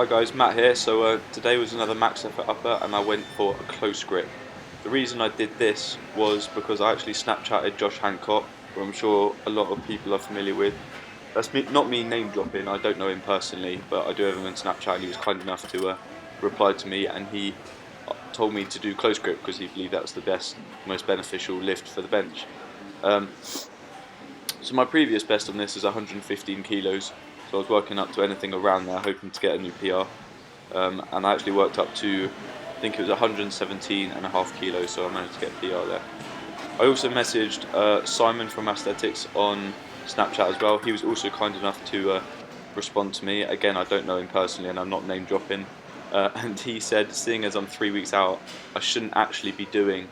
Hi guys, Matt here. So today was another max effort upper and I went for a close grip. The reason I did this was because I actually Snapchatted Josh Hancock, who I'm sure a lot of people are familiar with. That's not me name dropping, I don't know him personally, but I do have him on Snapchat and he was kind enough to reply to me, and he told me to do close grip because he believed that was the best, most beneficial lift for the bench. So my previous best on this is 115 kilos, so I was working up to anything around there, hoping to get a new PR. And I actually worked up to, I think it was 117.5 kilos, so I managed to get a PR there. I also messaged Simon from Aesthetics on Snapchat as well. He was also kind enough to respond to me. Again, I don't know him personally and I'm not name dropping. And he said, seeing as I'm 3 weeks out, I shouldn't actually be doing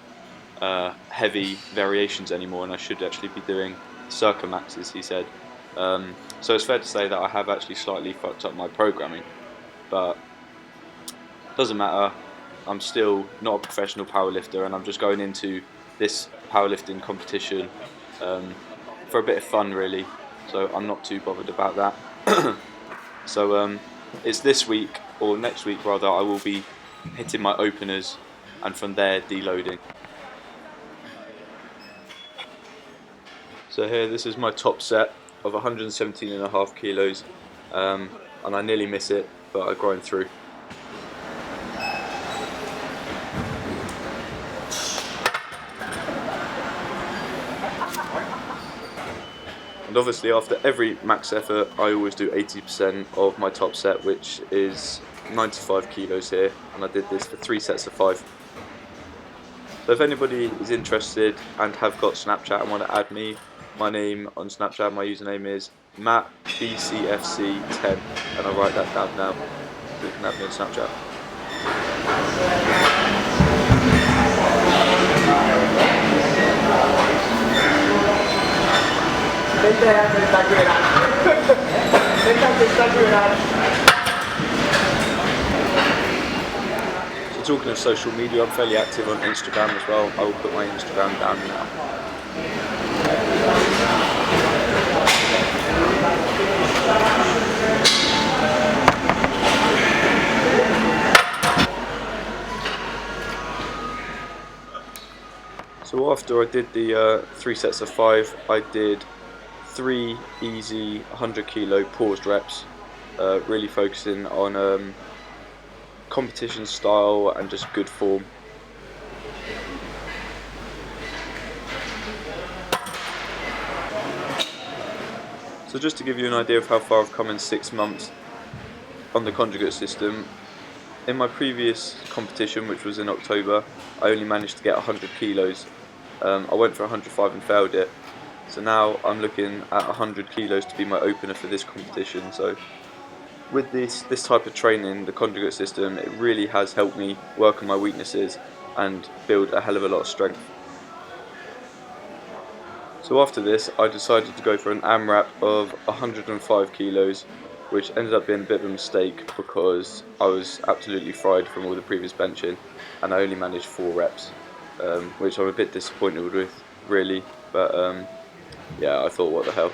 heavy variations anymore, and I should actually be doing circa maxes, he said. So it's fair to say that I have actually slightly fucked up my programming, but doesn't matter. I'm still not a professional powerlifter, and I'm just going into this powerlifting competition for a bit of fun, really. So I'm not too bothered about that. So it's this week, or next week rather, I will be hitting my openers, and from there deloading. So here, this is my top set of 117.5 kilos, and I nearly miss it, but I grind through. And obviously after every max effort I always do 80% of my top set, which is 95 kilos here, and I did this for 3 sets of 5. So if anybody is interested and have got Snapchat and want to add me, my name on Snapchat, my username is MattBCFC10, and I'll write that down now so you can add me on Snapchat. So talking of social media, I'm fairly active on Instagram as well. I will put my Instagram down now. So after I did the 3 sets of 5, I did 3 easy 100 kilo paused reps, really focusing on competition style and just good form. So just to give you an idea of how far I've come in 6 months on the conjugate system, in my previous competition, which was in October, I only managed to get 100 kilos. I went for 105 and failed it. So now I'm looking at 100 kilos to be my opener for this competition. So with this type of training, the conjugate system, it really has helped me work on my weaknesses and build a hell of a lot of strength. So after this, I decided to go for an AMRAP of 105 kilos, which ended up being a bit of a mistake because I was absolutely fried from all the previous benching, and I only managed 4 reps, which I'm a bit disappointed with, really. But yeah, I thought, what the hell.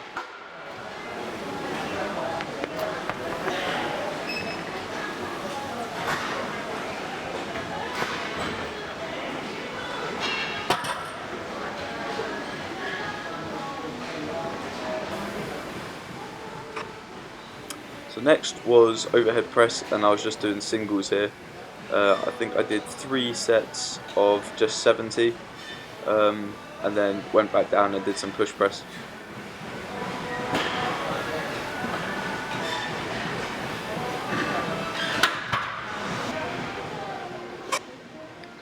So next was overhead press, and I was just doing singles here. I think I did 3 sets of just 70, and then went back down and did some push press.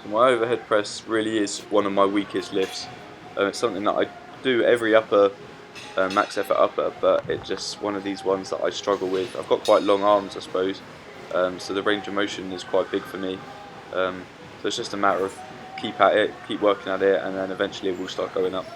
So my overhead press really is one of my weakest lifts. It's something that I do every upper max effort upper, but it's just one of these ones that I struggle with. I've got quite long arms, I suppose, so the range of motion is quite big for me. So it's just a matter of keep at it, keep working at it, and then eventually it will start going up.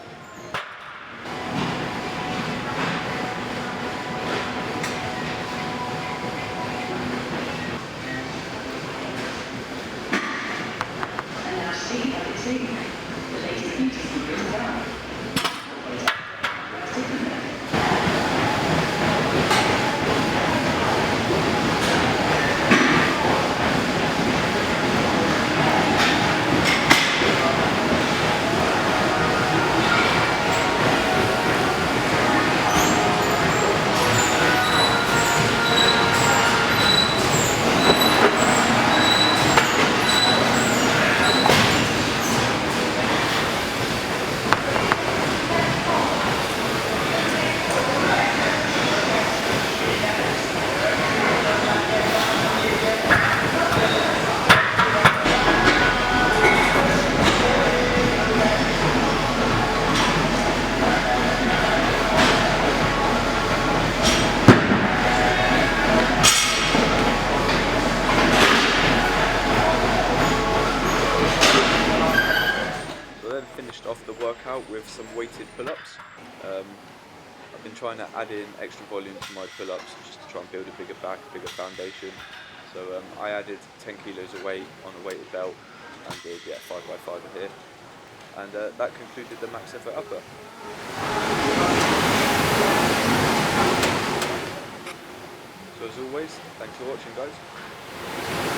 workout with some weighted pull-ups. I've been trying to add in extra volume to my pull-ups just to try and build a bigger back, bigger foundation. So I added 10 kilos of weight on a weighted belt and did 5x5 here. And that concluded the max effort upper. So as always, thanks for watching, guys.